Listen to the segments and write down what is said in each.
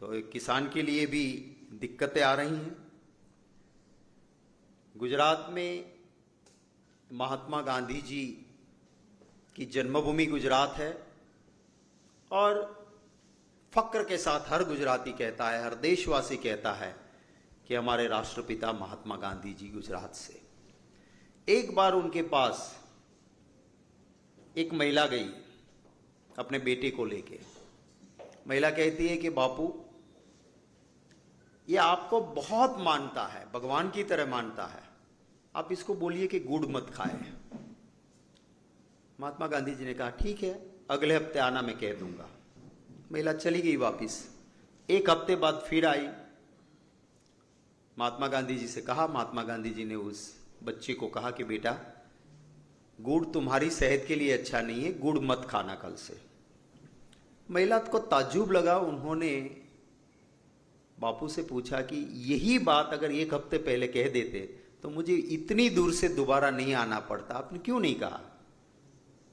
तो किसान के लिए भी दिक्कतें आ रही हैं। गुजरात में महात्मा गांधी जी की जन्मभूमि गुजरात है और फक्र के साथ हर गुजराती कहता है, हर देशवासी कहता है कि हमारे राष्ट्रपिता महात्मा गांधी जी गुजरात से। एक बार उनके पास एक महिला गई अपने बेटे को लेके। महिला कहती है कि बापू, ये आपको बहुत मानता है, भगवान की तरह मानता है, आप इसको बोलिए कि गुड़ मत खाए। महात्मा गांधी जी ने कहा ठीक है, अगले हफ्ते आना, मैं कह दूंगा। महिला चली गई वापिस। एक हफ्ते बाद फिर आई, महात्मा गांधी जी से कहा। महात्मा गांधी जी ने उस बच्चे को कहा कि बेटा, गुड़ तुम्हारी सेहत के लिए अच्छा नहीं है, गुड़ मत खाना कल से। महिला को ताज्जुब लगा। उन्होंने बापू से पूछा कि यही बात अगर एक हफ्ते पहले कह देते तो मुझे इतनी दूर से दोबारा नहीं आना पड़ता, आपने क्यों नहीं कहा?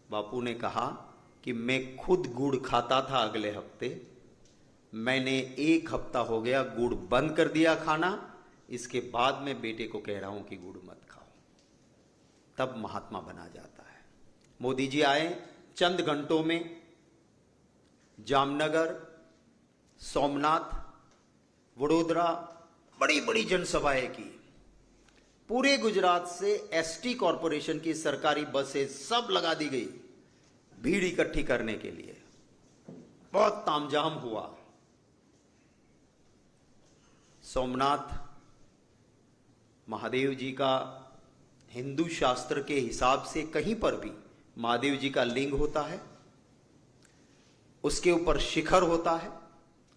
बापू ने कहा कि मैं खुद गुड़ खाता था अगले हफ्ते, मैंने एक हफ्ता हो गया गुड़ बंद कर दिया खाना, इसके बाद मैं बेटे को कह रहा हूं कि गुड़ मत खाओ। तब महात्मा बना जाता है। मोदी जी आए, चंद घंटों में जामनगर, सोमनाथ, वडोदरा बड़ी बड़ी जनसभाएं की। पूरे गुजरात से एसटी कॉरपोरेशन की सरकारी बसें सब लगा दी गई भीड़ इकट्ठी करने के लिए। बहुत तामझाम हुआ। सोमनाथ महादेव जी का हिंदू शास्त्र के हिसाब से कहीं पर भी महादेव जी का लिंग होता है, उसके ऊपर शिखर होता है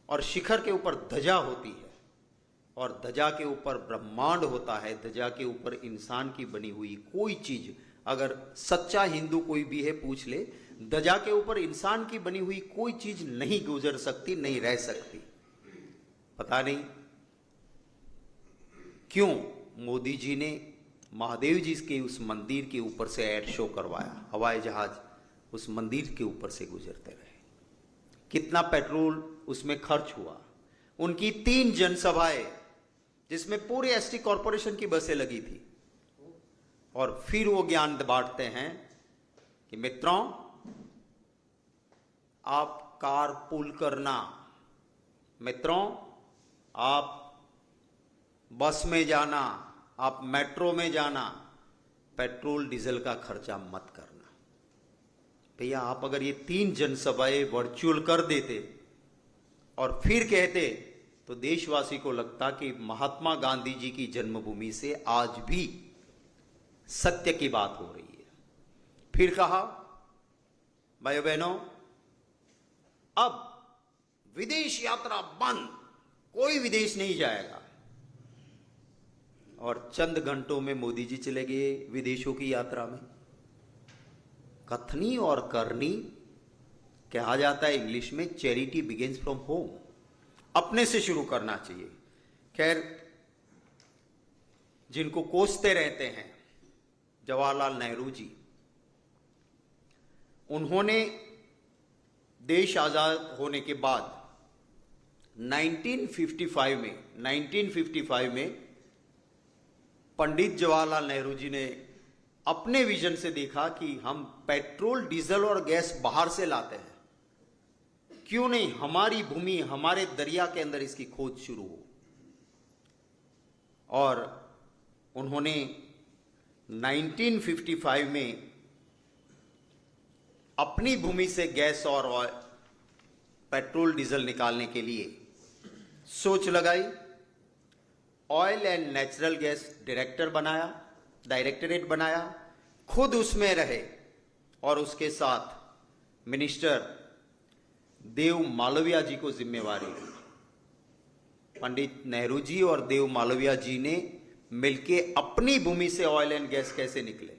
और शिखर के ऊपर ध्वजा होती है और ध्वजा के ऊपर ब्रह्मांड होता है। ध्वजा के ऊपर इंसान की बनी हुई कोई चीज, अगर सच्चा हिंदू कोई भी है पूछ ले, ध्वजा के ऊपर इंसान की बनी हुई कोई चीज नहीं गुजर सकती, नहीं रह सकती। पता नहीं क्यों मोदी जी ने महादेव जी के उस मंदिर के ऊपर से एयर शो करवाया। हवाई जहाज उस मंदिर के ऊपर से गुजरते रहे। कितना पेट्रोल उसमें खर्च हुआ। उनकी 3 जनसभाएं जिसमें पूरे एसटी कॉरपोरेशन की बसें लगी थी। और फिर वो ज्ञान बांटते हैं कि मित्रों, आप कार पुल करना, मित्रों आप बस में जाना, आप मेट्रो में जाना, पेट्रोल डीजल का खर्चा मत करना। भैया, आप अगर ये 3 जनसभाएं वर्चुअल कर देते और फिर कहते तो देशवासी को लगता कि महात्मा गांधी जी की जन्मभूमि से आज भी सत्य की बात हो रही है। फिर कहा, भाइयों बहनों, अब विदेश यात्रा बंद, कोई विदेश नहीं जाएगा। और चंद घंटों में मोदी जी चले गए विदेशों की यात्रा में। कथनी और करनी, कहा जाता है इंग्लिश में, चैरिटी बिगिंस फ्रॉम होम। अपने से शुरू करना चाहिए। खैर, जिनको कोसते रहते हैं जवाहरलाल नेहरू जी, उन्होंने देश आजाद होने के बाद 1955 में पंडित जवाहरलाल नेहरू जी ने अपने विजन से देखा कि हम पेट्रोल, डीजल और गैस बाहर से लाते हैं, क्यों नहीं हमारी भूमि, हमारे दरिया के अंदर इसकी खोज शुरू हो। और उन्होंने 1955 में अपनी भूमि से गैस और पेट्रोल, डीजल निकालने के लिए सोच लगाई। Oil and natural gas directorate बनाया, खुद उसमें रहे और उसके साथ मिनिस्टर देव मालविया जी को जिम्मेवारी दी। पंडित नेहरू जी और देव मालविया जी ने मिलके अपनी भूमि से ऑयल एंड गैस कैसे निकले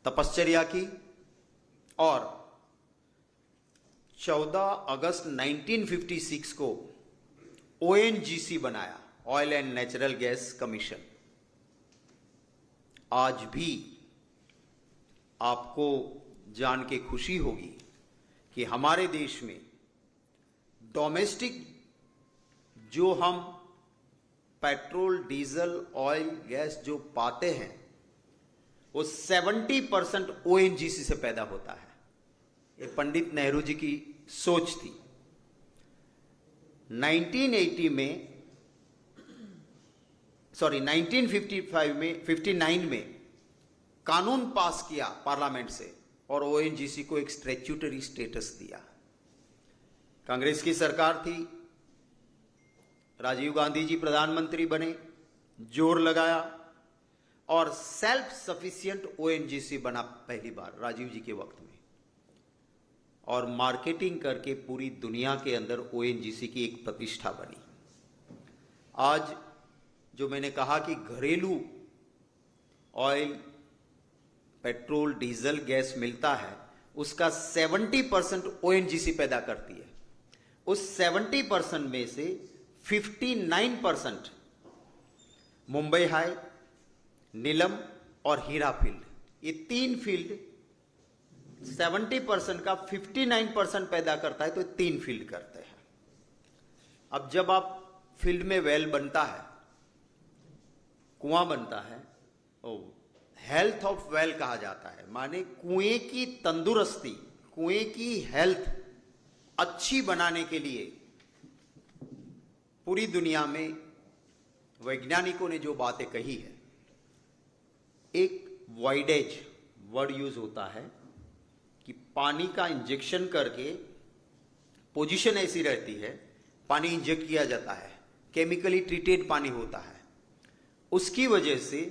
तपश्चर्या की। और 14 अगस्त 1956 को ONGC बनाया, oil and natural gas commission. आज भी आपको जान के खुशी होगी कि हमारे देश में डोमेस्टिक जो हम पेट्रोल, डीजल, ऑयल, गैस जो पाते हैं वो 70% ओएनजीसी से पैदा होता है। ये पंडित नेहरू जी की सोच थी। 1959 में कानून पास किया पार्लियामेंट से और ओएनजीसी को एक स्टैट्यूटरी स्टेटस दिया। कांग्रेस की सरकार थी, राजीव गांधी जी प्रधानमंत्री बने, जोर लगाया और सेल्फ सफिशिएंट ओएनजीसी बना पहली बार राजीव जी के वक्त में, और मार्केटिंग करके पूरी दुनिया के अंदर ओएनजीसी की एक प्रतिष्ठा बनी। आज जो मैंने कहा कि घरेलू ऑयल, पेट्रोल, डीजल, गैस मिलता है, उसका 70% ओएनजीसी पैदा करती है। उस 70% में से 59% मुंबई हाई, नीलम और हीरा फील्ड, ये तीन फील्ड 70% का 59% पैदा करता है, तो तीन फील्ड करते हैं। अब जब आप फील्ड में वेल बनता है, कुआं बनता है, हेल्थ ऑफ वेल कहा जाता है, माने कुएं की तंदुरुस्ती, कुएं की हेल्थ अच्छी बनाने के लिए पूरी दुनिया में वैज्ञानिकों ने जो बातें कही है, एक वॉइडेज वर्ड यूज होता है कि पानी का इंजेक्शन करके पोजीशन ऐसी रहती है, पानी इंजेक्ट किया जाता है, केमिकली ट्रीटेड पानी होता है, उसकी वजह से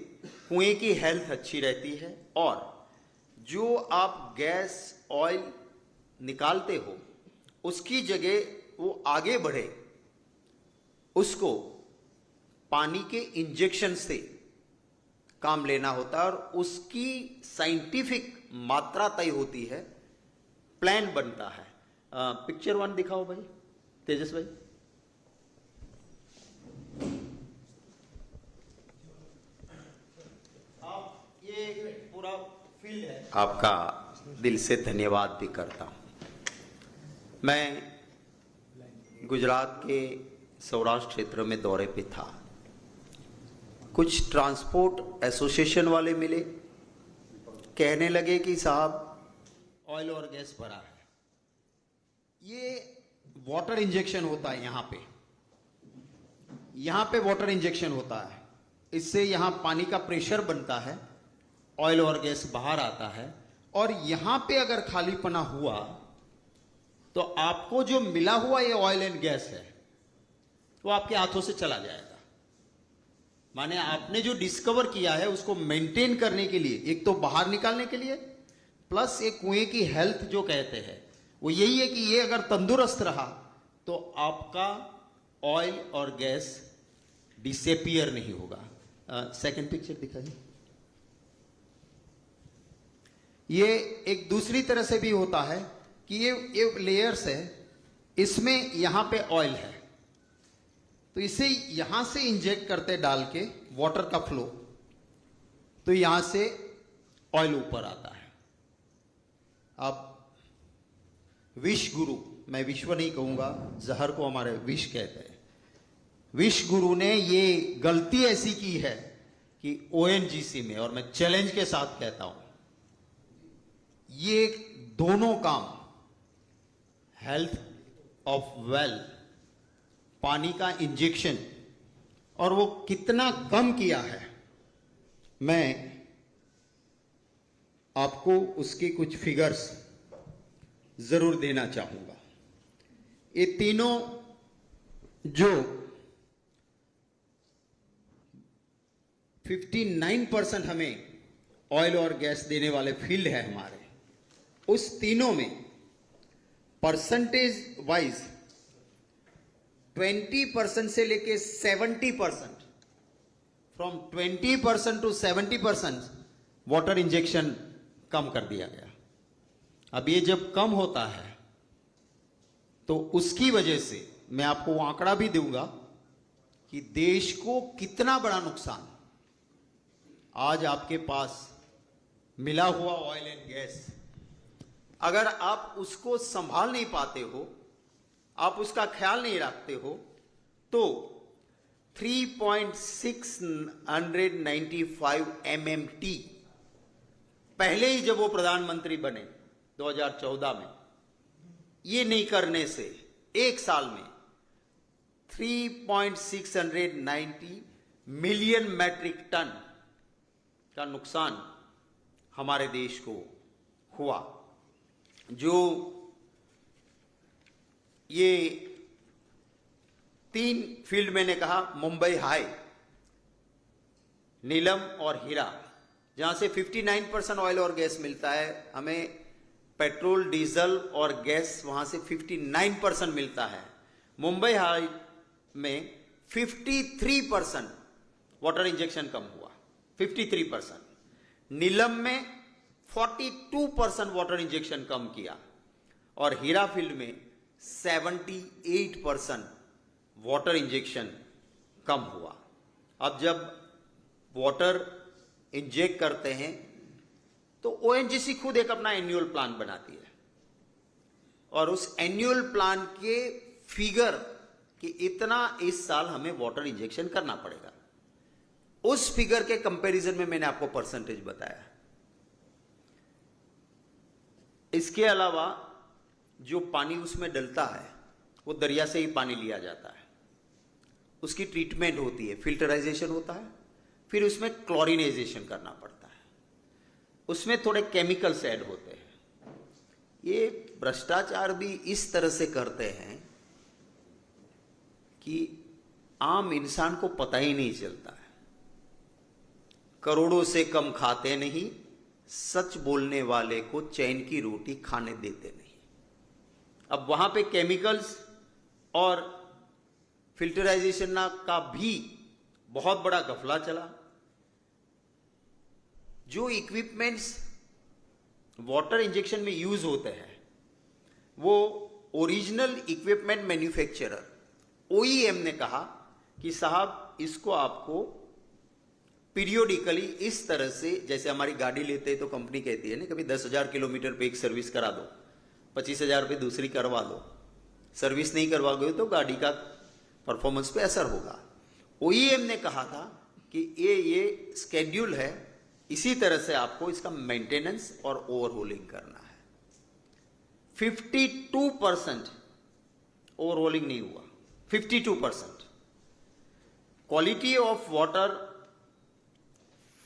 कुएं की हेल्थ अच्छी रहती है। और जो आप गैस, ऑयल निकालते हो, उसकी जगह वो आगे बढ़े, उसको पानी के इंजेक्शन से काम लेना होता है और उसकी साइंटिफिक मात्रा तय होती है, प्लान बनता है। पिक्चर 1 दिखाओ भाई, तेजस भाई। आप ये पूरा फील्ड है, आपका दिल से धन्यवाद भी करता हूं। मैं गुजरात के सौराष्ट्र क्षेत्र में दौरे पे था। कुछ ट्रांसपोर्ट एसोसिएशन वाले मिले, कहने लगे कि साहब ऑयल और गैस भरा है, ये वाटर इंजेक्शन होता है, यहां पे वाटर इंजेक्शन होता है, इससे यहां पानी का प्रेशर बनता है, ऑयल और गैस बाहर आता है, और यहां पे अगर खालीपना हुआ तो आपको जो मिला हुआ ये ऑयल एंड गैस है वो आपके हाथों से चला जाएगा। माने आपने जो डिस्कवर किया है उसको मेंटेन करने के लिए, एक तो बाहर निकालने के लिए, प्लस एक कुएं की हेल्थ जो कहते हैं वो यही है कि ये अगर तंदुरुस्त रहा तो आपका ऑयल और गैस डिसअपीयर नहीं होगा। सेकंड पिक्चर दिखाइए। ये एक दूसरी तरह से भी होता है कि ये लेयर्स है, इसमें यहां पे ऑयल है, तो इसे यहां से इंजेक्ट करते डाल के वाटर का फ्लो, तो यहां से ऑयल ऊपर आता है। अब विष गुरु, मैं विश्व नहीं कहूंगा, जहर को हमारे विष कहते हैं, विष गुरु ने ये गलती ऐसी की है कि ओएनजीसी में, और मैं चैलेंज के साथ कहता हूं, ये दोनों काम, हेल्थ ऑफ वेल, पानी का इंजेक्शन, और वो कितना कम किया है, मैं आपको उसके कुछ फिगर्स जरूर देना चाहूंगा। ये तीनों जो 59% हमें ऑयल और गैस देने वाले फील्ड है हमारे, उस तीनों में परसेंटेज वाइज 20% से लेके 70%, फ्रॉम 20% टू 70% वाटर इंजेक्शन कम कर दिया गया। अब ये जब कम होता है तो उसकी वजह से मैं आपको वो आंकड़ा भी दूंगा कि देश को कितना बड़ा नुकसान आज आपके पास मिला हुआ ऑयल एंड गैस, अगर आप उसको संभाल नहीं पाते हो आप उसका ख्याल नहीं रखते हो तो 3.695 MMT पहले ही जब वो प्रधानमंत्री बने 2014 में, ये नहीं करने से एक साल में 3.690 मिलियन मैट्रिक टन का नुकसान हमारे देश को हुआ। जो ये 3 फील्ड मैंने कहा, मुंबई हाई, नीलम और हीरा, जहां से 59% ऑयल और गैस मिलता है, हमें पेट्रोल डीजल और गैस वहां से 59% मिलता है। मुंबई हाई में 53% वाटर इंजेक्शन कम हुआ, 53%। नीलम में 42% वाटर इंजेक्शन कम किया और हीरा फील्ड में 78% वाटर इंजेक्शन कम हुआ। अब जब वाटर इंजेक्ट करते हैं तो ओएनजीसी खुद एक अपना एनुअल प्लान बनाती है और उस एनुअल प्लान के फिगर कि इतना इस साल हमें वाटर इंजेक्शन करना पड़ेगा, उस फिगर के कंपैरिजन में मैंने आपको परसेंटेज बताया। इसके अलावा जो पानी उसमें डलता है वो दरिया से ही पानी लिया जाता है, उसकी ट्रीटमेंट होती है, फिल्टराइजेशन होता है, फिर उसमें क्लोरिनाइजेशन करना पड़ता है, उसमें थोड़े केमिकल्स ऐड होते हैं। ये भ्रष्टाचार भी इस तरह से करते हैं कि आम इंसान को पता ही नहीं चलता है। करोड़ों से कम खाते नहीं, सच बोलने वाले को चैन की रोटी खाने देते नहीं। अब वहां पे केमिकल्स और फिल्टराइजेशन का भी बहुत बड़ा घपला चला। जो इक्विपमेंट्स वाटर इंजेक्शन में यूज होते हैं वो ओरिजिनल इक्विपमेंट मैन्युफैक्चरर OEM ने कहा कि साहब इसको आपको पीरियोडिकली इस तरह से, जैसे हमारी गाड़ी लेते हैं तो कंपनी कहती है ना कभी 10,000 किलोमीटर पे एक सर्विस करा दो, 25,000 पे दूसरी करवा दो, सर्विस नहीं करवाओगे तो गाड़ी का परफॉर्मेंस पे असर होगा। OEM ने कहा था कि ये स्केड्यूल है, इसी तरह से आपको इसका मेंटेनेंस और ओवरहोलिंग करना है। 52% ओवरहोलिंग नहीं हुआ, 52%। क्वालिटी ऑफ वाटर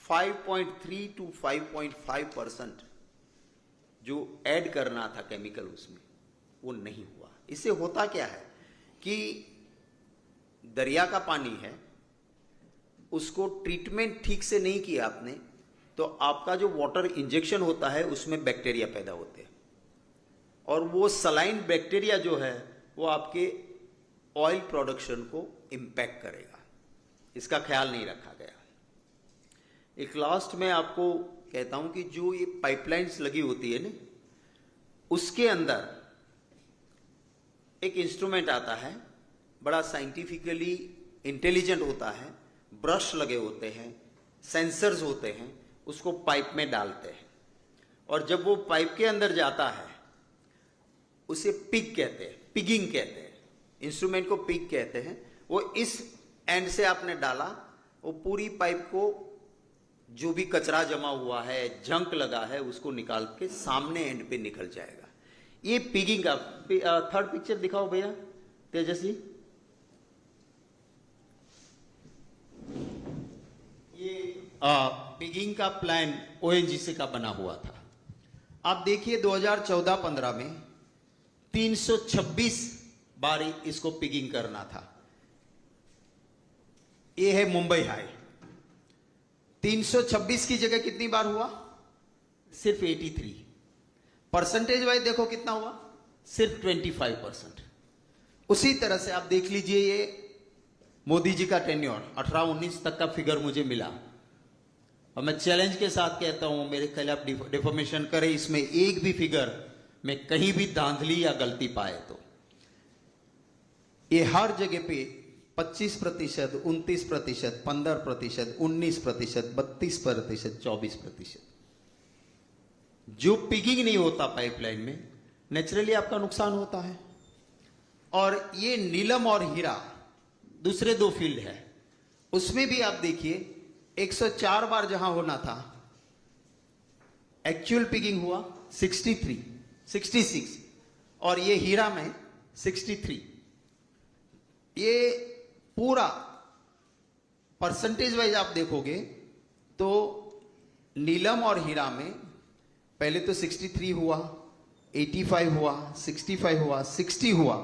5.3 to 5.5% जो ऐड करना था केमिकल उसमें वो नहीं हुआ। इससे होता क्या है कि दरिया का पानी है, उसको ट्रीटमेंट ठीक से नहीं किया आपने तो आपका जो वाटर इंजेक्शन होता है उसमें बैक्टीरिया पैदा होते हैं और वो सलाइन बैक्टीरिया जो है वो आपके ऑयल प्रोडक्शन को इंपैक्ट करेगा। इसका ख्याल नहीं रखा गया। एक लास्ट में आपको कहता हूं कि जो ये पाइपलाइंस लगी होती है ना, उसके अंदर एक इंस्ट्रूमेंट आता है, बड़ा साइंटिफिकली इंटेलिजेंट होता है, ब्रश लगे होते हैं, सेंसर्स होते हैं, उसको पाइप में डालते हैं और जब वो पाइप के अंदर जाता है उसे पिग कहते हैं, पिगिंग कहते हैं, इंस्ट्रूमेंट को पिग कहते हैं। वो इस एंड से आपने डाला, वो पूरी पाइप को जो भी कचरा जमा हुआ है, जंक लगा है, उसको निकाल के सामने एंड पे निकल जाएगा। ये पिगिंग का थर्ड पिक्चर दिखाओ भैया तेजस्वी। ये पिगिंग का प्लान ONGC का बना हुआ था। आप देखिए 2014-15 में 326 बार इसको पिगिंग करना था। ये है मुंबई हाई। 326 की जगह कितनी बार हुआ? सिर्फ 83। परसेंटेज वाइज देखो कितना हुआ? सिर्फ 25%। उसी तरह से आप देख लीजिए, ये मोदी जी का टेन्योर 18-19 तक का फिगर मुझे मिला और मैं चैलेंज के साथ कहता हूं मेरे खिलाफ डिफॉर्मेशन करे, इसमें एक भी फिगर में कहीं भी धांधली या गलती पाए तो ये हर जगह पे 25%, 29%, 15%, 19%, 32%, 24%। जो पिगिंग नहीं होता पाइपलाइन में, नेचुरली आपका नुकसान होता है। और ये नीलम और हीरा दूसरे दो फील्ड है, उसमें भी आप देखिए 104 बार जहां होना था, एक्चुअल पिकिंग हुआ 63, 66, और ये हीरा में 63। ये पूरा परसेंटेज वाइज आप देखोगे तो नीलम और हीरा में पहले तो 63 हुआ, 85 हुआ, 65 हुआ, 60 हुआ,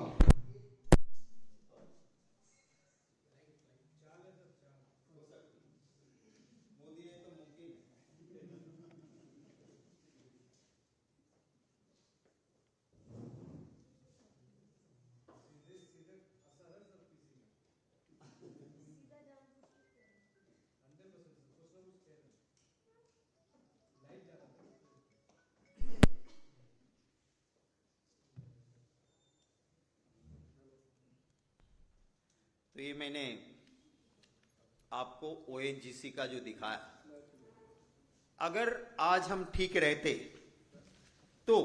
तो ये मैंने आपको ओएनजीसी का जो दिखाया, अगर आज हम ठीक रहते तो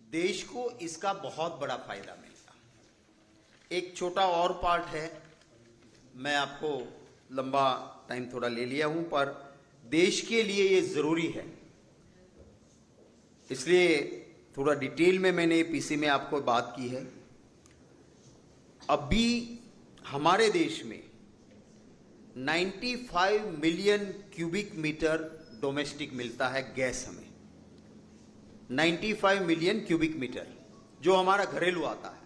देश को इसका बहुत बड़ा फायदा मिलता। एक छोटा और पार्ट है, मैं आपको लंबा टाइम थोड़ा ले लिया हूं, पर देश के लिए ये जरूरी है, इसलिए थोड़ा डिटेल में मैंने पीसी में आपको बात की है। अभी हमारे देश में 95 मिलियन क्यूबिक मीटर डोमेस्टिक मिलता है गैस हमें, 95 मिलियन क्यूबिक मीटर जो हमारा घरेलू आता है,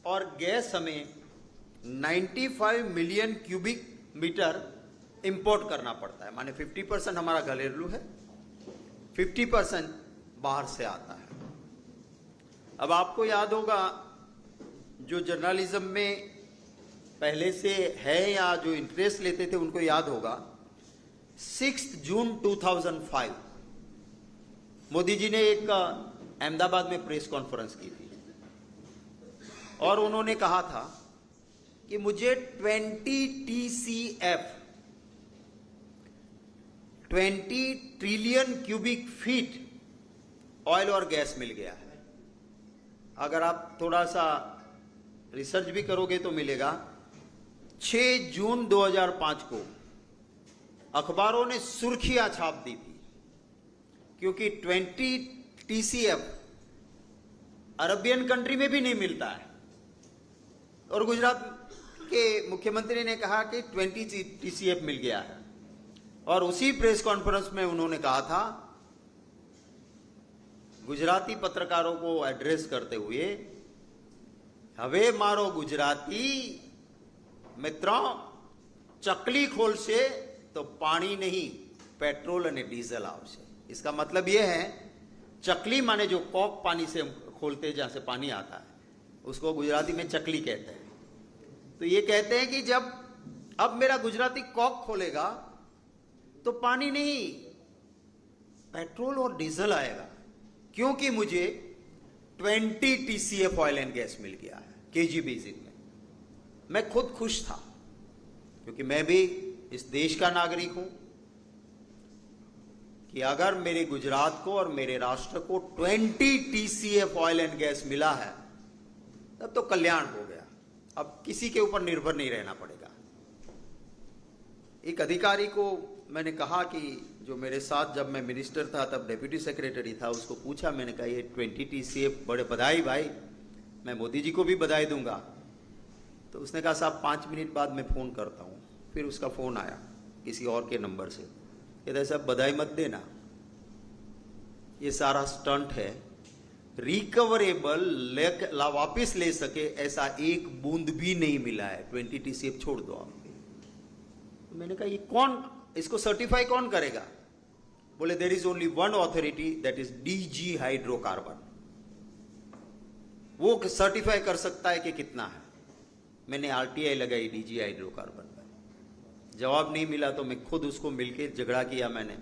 और गैस हमें 95 मिलियन क्यूबिक मीटर इंपोर्ट करना पड़ता है। माने 50% हमारा घरेलू है, 50% बाहर से आता है। अब आपको याद होगा, जो जर्नलिज्म में पहले से है या जो इंटरेस्ट लेते थे उनको याद होगा, 6 जून 2005 मोदी जी ने एक अहमदाबाद में प्रेस कॉन्फ्रेंस की थी और उन्होंने कहा था कि मुझे 20 TCF 20 trillion cubic feet oil और गैस मिल गया है। अगर आप थोड़ा सा रिसर्च भी करोगे तो मिलेगा। 6 जून 2005 को अखबारों ने सुर्खियां छाप दी थी, क्योंकि 20 TCF अरबियन कंट्री में भी नहीं मिलता है, और गुजरात के मुख्यमंत्री ने कहा कि 20 TCF मिल गया है। और उसी प्रेस कॉन्फ्रेंस में उन्होंने कहा था, गुजराती पत्रकारों को एड्रेस करते हुए, हवे मारो गुजराती मित्रों, चकली खोल से तो पानी नहीं, पेट्रोल और डीजल आवश्यक। इसका मतलब यह है, चकली माने जो कॉक पानी से खोलते जहां से पानी आता है, उसको गुजराती में चकली कहते हैं। तो ये कहते हैं कि जब अब मेरा गुजराती कॉक खोलेगा तो पानी नहीं, पेट्रोल और डीजल आएगा, क्योंकि मुझे 20 TCF ऑयल एंड गैस मिल गया है केजी बेसिन में। मैं खुद खुश था, क्योंकि मैं भी इस देश का नागरिक हूं, कि अगर मेरे गुजरात को और मेरे राष्ट्र को 20 TCF ऑयल एंड गैस मिला है, तब तो कल्याण हो गया। अब किसी के ऊपर निर्भर नहीं रहना पड़ेगा। एक अधिकारी को मैंने कहा कि जो मेरे साथ जब मैं मिनिस्टर था तब डेप्यूटी सेक्रेटरी था, उसको पूछा, मैंने कहा ये 20 TCF बड़े बधाई भाई, मैं मोदी जी को भी बधाई दूंगा। तो उसने कहा साहब 5 मिनट बाद मैं फ़ोन करता हूँ। फिर उसका फ़ोन आया किसी और के नंबर से, कहते साहब बधाई मत देना, ये सारा स्टंट है, रिकवरेबल वापिस ले सके ऐसा एक बूंद भी नहीं मिला है, 20 TCF छोड़ दो आप। मैंने कहा ये कौन, इसको सर्टिफाई कौन करेगा? बोले there is only one authority, that is DG hydrocarbon, वो सर्टिफाई कर सकता है कि कितना है। मैंने RTI लगाई DG हाइड्रोकार्बन पर, जवाब नहीं मिला तो मैं खुद उसको मिलके झगड़ा किया मैंने,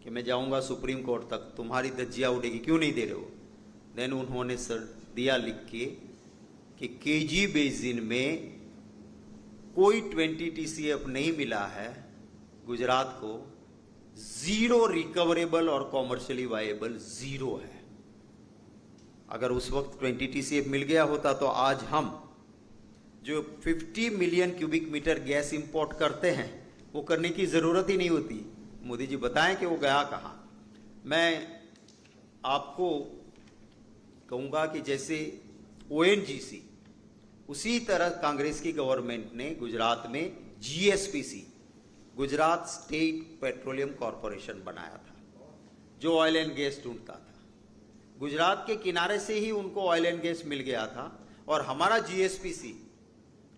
कि मैं जाऊंगा सुप्रीम कोर्ट तक, तुम्हारी धज्जियां उड़ेगी, क्यों नहीं दे रहे हो। देन उन्होंने सर दिया लिख के कि केजी बेसिन में कोई 20 TCF नहीं मिला है गुजरात को, जीरो रिकवरेबल और कॉमर्शियली वायेबल जीरो है। अगर उस वक्त 20 TCF मिल गया होता तो आज हम जो 50 million cubic meter gas import करते हैं वो करने की ज़रूरत ही नहीं होती। मोदी जी बताएं कि वो गया कहाँ। मैं आपको कहूँगा कि जैसे ONGC, उसी तरह कांग्रेस की गवर्नमेंट ने गुजरात में GSPC, Gujarat state petroleum corporation बनाया था, जो ऑयल एंड गैस ढूंढता था। गुजरात के किनारे से ही उनको ऑयल एंड गैस मिल गया था। और हमारा GSPC,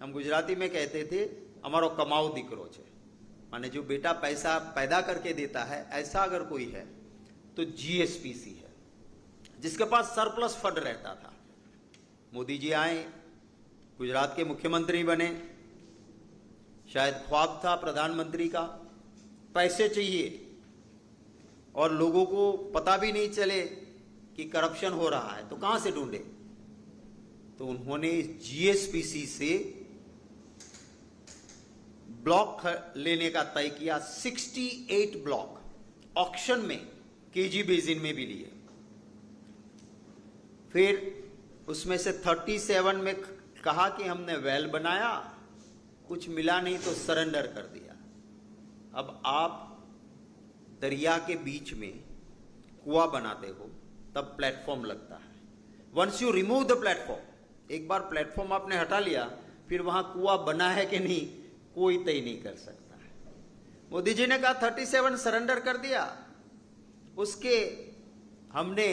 हम गुजराती में कहते थे हमारो कमाऊ दिकरो छे, माने जो बेटा पैसा पैदा करके देता है, ऐसा अगर कोई है तो GSPC है, जिसके पास सरप्लस फंड रहता था। मोदी जी आए, गुजरात के मुख्यमंत्री बने, शायद ख्वाब था प्रधानमंत्री का, पैसे चाहिए और लोगों को पता भी नहीं चले कि करप्शन हो रहा है, तो कहां से ढूंढे। तो उन्होंने GSPC से ब्लॉक लेने का तय किया। 68 ब्लॉक ऑक्शन में KG बेसिन में भी लिए। फिर उसमें से 37 में कहा कि हमने वेल बनाया, कुछ मिला नहीं तो सरेंडर कर दिया। अब आप दरिया के बीच में कुआं बनाते हो तब प्लेटफॉर्म लगता है। Once you remove the platform, एक बार प्लेटफॉर्म आपने हटा लिया, फिर वहां कुआं बना है कि नहीं कोई तय नहीं कर सकता है। मोदी जी ने कहा 37 सरेंडर कर दिया, उसके हमने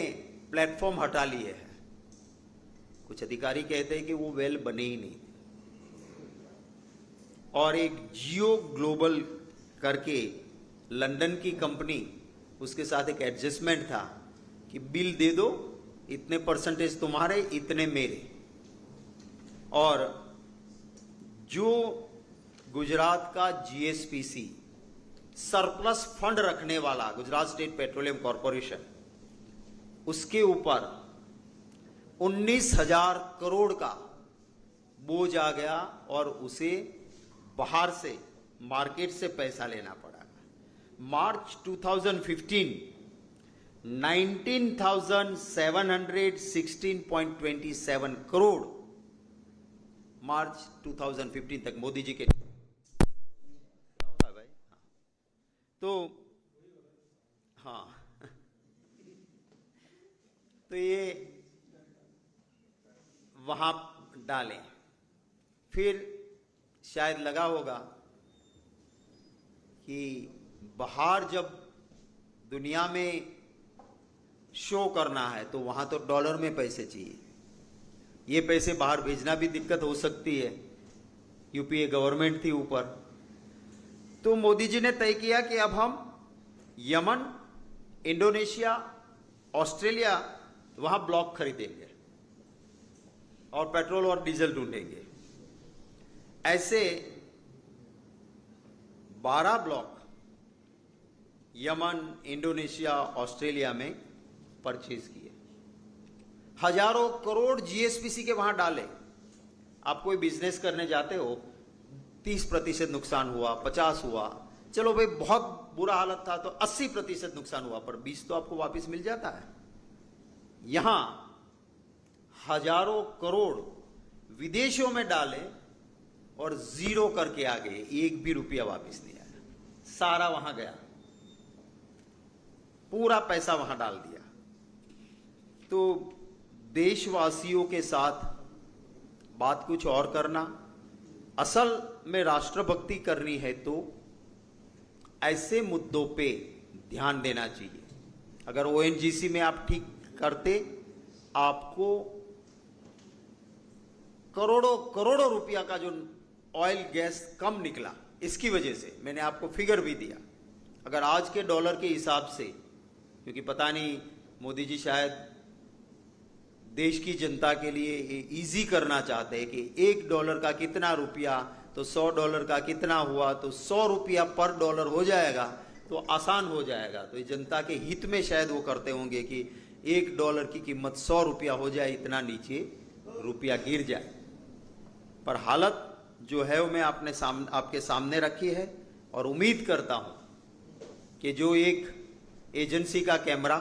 प्लेटफॉर्म हटा लिए हैं। कुछ अधिकारी कहते हैं कि वो वेल बने ही नहीं। और एक जियो ग्लोबल करके लंदन की कंपनी, उसके साथ एक एडजस्टमेंट था कि बिल दे दो, इतने परसेंटेज तुम्हारे, इतने मेरे। और जो गुजरात का GSPC सरप्लस फंड रखने वाला गुजरात स्टेट पेट्रोलियम कॉरपोरेशन, उसके ऊपर 19,000 करोड़ का बोझ आ गया और उसे बाहर से मार्केट से पैसा लेना पड़ा। मार्च 2015 19,716.27 करोड़ मार्च 2015 तक मोदी जी के भाई। तो हाँ तो ये वहां डालें। फिर शायद लगा होगा कि बाहर जब दुनिया में शो करना है तो वहां तो डॉलर में पैसे चाहिए। ये पैसे बाहर भेजना भी दिक्कत हो सकती है। UPA गवर्नमेंट थी ऊपर, तो मोदी जी ने तय किया कि अब हम यमन, इंडोनेशिया, ऑस्ट्रेलिया वहां ब्लॉक खरीदेंगे और पेट्रोल और डीजल ढूंढेंगे। ऐसे 12 ब्लॉक यमन, इंडोनेशिया, ऑस्ट्रेलिया में परचेज किए। हजारों करोड़ GSPC के वहां डाले। आप कोई बिजनेस करने जाते हो, 30% नुकसान हुआ, 50 हुआ, चलो भाई बहुत बुरा हालत था तो 80% नुकसान हुआ, पर 20 तो आपको वापस मिल जाता है। यहां हजारों करोड़ विदेशों में डाले और जीरो करके आ गए, एक भी रुपया वापस नहीं आया, सारा वहां गया, पूरा पैसा वहां डाल दिया। तो देशवासियों के साथ बात कुछ और करना, असल में राष्ट्रभक्ति करनी है तो ऐसे मुद्दों पे ध्यान देना चाहिए। अगर ONGC में आप ठीक करते, आपको करोड़ों करोड़ों रुपया का जो ऑयल गैस कम निकला, इसकी वजह से मैंने आपको फिगर भी दिया। अगर आज के डॉलर के हिसाब से, क्योंकि पता नहीं मोदी जी शायद देश की जनता के लिए इजी करना चाहते हैं कि $1 का कितना रुपया, तो $100 का कितना हुआ, तो 100 रुपया पर डॉलर हो जाएगा तो आसान हो जाएगा। तो जनता के हित में शायद वो करते होंगे कि $1 की कीमत 100 रुपया हो जाए, इतना नीचे रुपया गिर जाए। पर हालत जो है वो मैं आपके सामने रखी है और उम्मीद करता हूं कि जो एक एजेंसी का कैमरा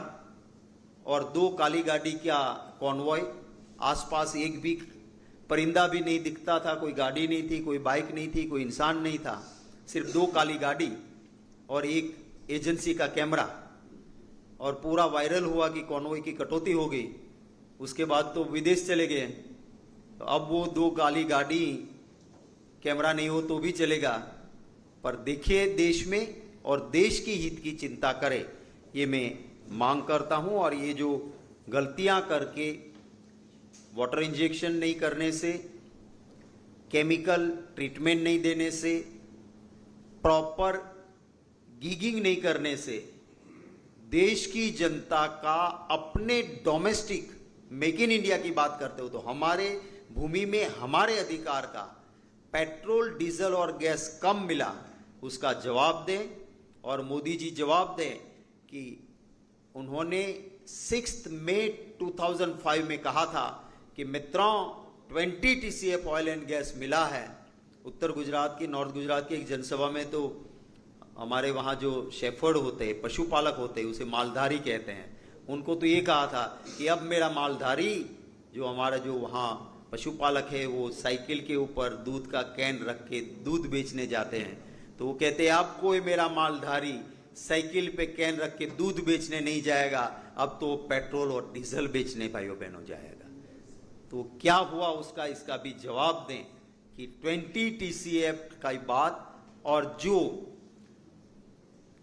और 2 काली गाड़ी का कॉन्वॉय, आसपास एक भी परिंदा भी नहीं दिखता था, कोई गाड़ी नहीं थी, कोई बाइक नहीं थी, कोई इंसान नहीं था, सिर्फ 2 काली गाड़ी और एक एजेंसी का कैमरा, और पूरा वायरल हुआ कि कॉन्वॉय की कटौती हो गई। उसके बाद तो विदेश चले गए। तो अब वो 2 काली गाड़ी, कैमरा नहीं हो तो भी चलेगा, पर देखिए देश में और देश की हित की चिंता करे, ये मैं मांग करता हूं। और ये जो गलतियां करके वाटर इंजेक्शन नहीं करने से, केमिकल ट्रीटमेंट नहीं देने से, प्रॉपर गीगिंग नहीं करने से देश की जनता का अपने डोमेस्टिक मेक इन इंडिया की बात करते हो तो हमारे भूमि में हमारे अधिकार का पेट्रोल, डीजल और गैस कम मिला, उसका जवाब दें। और मोदी जी जवाब दें कि उन्होंने 6 मई 2005 में कहा था कि मित्रों 20 TCF ऑयल एंड गैस मिला है। उत्तर गुजरात की, नॉर्थ गुजरात की एक जनसभा में तो हमारे वहाँ जो शेफर्ड होते हैं, पशुपालक होते हैं, उसे मालधारी कहते हैं, उनको तो ये कहा था कि अब मेरा मालधारी, जो हमारा जो वहाँ पशुपालक है, वो साइकिल के ऊपर दूध का कैन रख के दूध बेचने जाते हैं, तो वो कहते हैं अब कोई मेरा मालधारी साइकिल पे कैन रख के दूध बेचने नहीं जाएगा, अब तो पेट्रोल और डीजल बेचने भाइयों बहनों जाएगा। तो क्या हुआ उसका, इसका भी जवाब दें कि 20 TCF का बात, और जो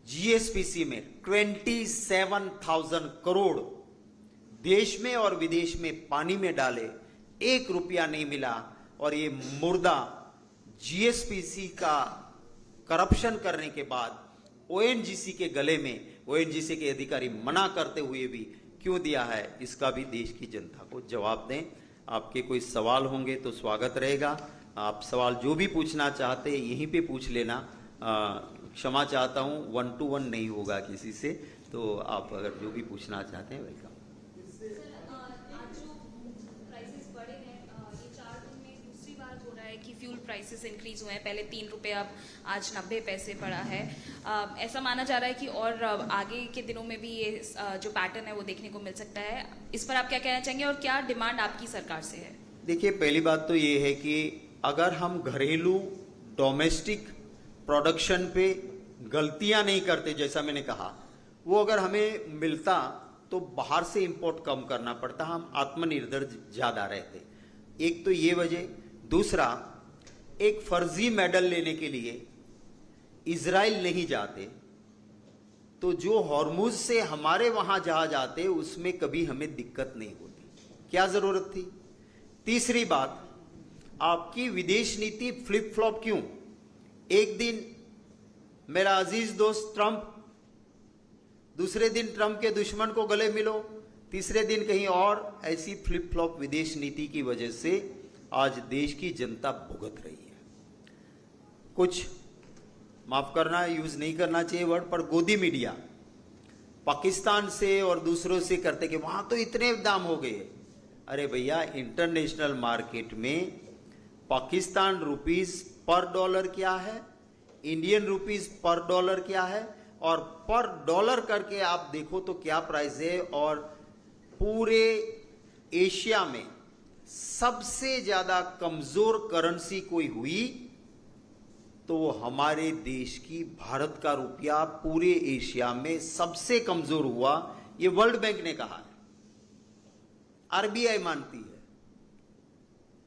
GSPC में 27,000 करोड़ देश में और विदेश में पानी में डाले, 1 रुपया नहीं मिला। और ये मुर्दा GSPC का करप्शन करने के बाद ONGC के गले में, ONGC के अधिकारी मना करते हुए भी क्यों दिया है, इसका भी देश की जनता को जवाब दें। आपके कोई सवाल होंगे तो स्वागत रहेगा। आप सवाल जो भी पूछना चाहते हैं यहीं पे पूछ लेना। क्षमा चाहता हूँ, 1 to 1 नहीं होगा किसी से, तो आप अगर जो भी पूछना चाहते हैं वेलकम। फ्यूल प्राइसेस इंक्रीज हुए हैं, पहले 3 रुपए, अब आज 90 पैसे पड़ा है। ऐसा माना जा रहा है कि और आगे के दिनों में भी ये जो पैटर्न है वो देखने को मिल सकता है। इस पर आप क्या कहना चाहेंगे और क्या डिमांड आपकी सरकार से है? देखिए, पहली बात तो ये है कि अगर हम घरेलू डोमेस्टिक प्रोडक्शन पे गलतियां नहीं करते, जैसा मैंने कहा, वो अगर हमें मिलता तो बाहर से इंपोर्ट कम करना पड़ता, हम आत्मनिर्भर ज्यादा रहते। एक तो ये वजह। दूसरा, एक फर्जी मेडल लेने के लिए इजराइल नहीं जाते, तो जो हॉर्मुज से हमारे वहां जहाज आते उसमें कभी हमें दिक्कत नहीं होती, क्या जरूरत थी। तीसरी बात, आपकी विदेश नीति फ्लिप फ्लॉप क्यों? एक दिन मेरा अजीज दोस्त ट्रंप, दूसरे दिन ट्रंप के दुश्मन को गले मिलो, तीसरे दिन कहीं और। ऐसी फ्लिप फ्लॉप विदेश नीति की वजह से आज देश की जनता भुगत रही है। कुछ, माफ करना, यूज नहीं करना चाहिए वर्ड, पर गोदी मीडिया पाकिस्तान से और दूसरों से करते कि वहां तो इतने दाम हो गए। अरे भैया, इंटरनेशनल मार्केट में पाकिस्तान रुपीस पर डॉलर क्या है, इंडियन रुपीस पर डॉलर क्या है, और पर डॉलर करके आप देखो तो क्या प्राइस है। और पूरे एशिया में सबसे ज्यादा कमजोर करेंसी कोई हुई तो वो हमारे देश की भारत का रुपया पूरे एशिया में सबसे कमजोर हुआ। ये वर्ल्ड बैंक ने कहा है, RBI मानती है।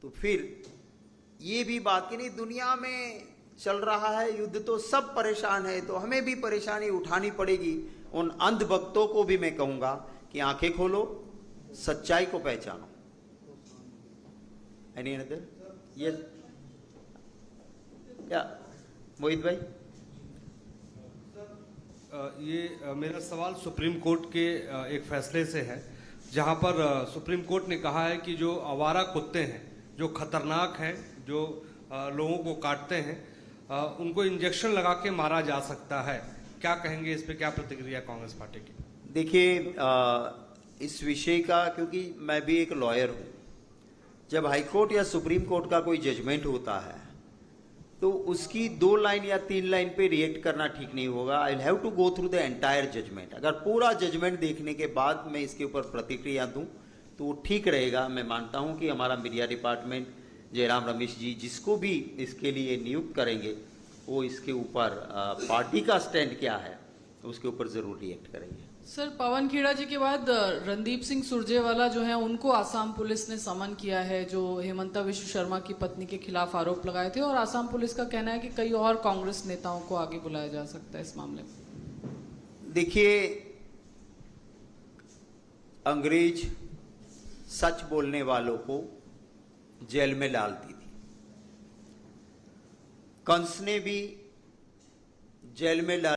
तो फिर ये भी बात कि नहीं, दुनिया में चल रहा है युद्ध तो सब परेशान है, तो हमें भी परेशानी उठानी पड़ेगी। उन अंधभक्तों को भी मैं कहूंगा कि आंखें खोलो, सच्चाई को पहचानो। Any other? यस, क्या मोहित भाई? ये मेरा सवाल सुप्रीम कोर्ट के एक फैसले से है, जहां पर सुप्रीम कोर्ट ने कहा है कि जो आवारा कुत्ते हैं, जो खतरनाक हैं, जो लोगों को काटते हैं, उनको इंजेक्शन लगा के मारा जा सकता है। क्या कहेंगे इस पे, क्या प्रतिक्रिया कांग्रेस पार्टी की? देखिए, इस विषय का, क्योंकि मैं भी एक लॉयर हूं, जब हाई कोर्ट या सुप्रीम कोर्ट का कोई जजमेंट होता है तो उसकी 2 लाइन या 3 लाइन पे रिएक्ट करना ठीक नहीं होगा। I have to go through the entire judgement. अगर पूरा जजमेंट देखने के बाद मैं इसके ऊपर प्रतिक्रिया दूं तो वो ठीक रहेगा। मैं मानता हूं कि हमारा मीडिया डिपार्टमेंट, जयराम रमेश जी जिसको भी इसके लिए नियुक्त करेंगे, वो इसके ऊपर पार्टी का स्टैंड क्या है उसके ऊपर जरूर रिएक्ट करेंगे। सर, पवन खेड़ा जी के बाद रणदीप सिंह सुरजेवाला जो है उनको आसाम पुलिस ने समन किया है, जो हेमंता विश्व शर्मा की पत्नी के खिलाफ आरोप लगाए थे, और आसाम पुलिस का कहना है कि कई और कांग्रेस नेताओं को आगे बुलाया जा सकता है इस मामले में। देखिए, अंग्रेज सच बोलने वालों को जेल में डालती थी। कंस ने भी जेल में डाल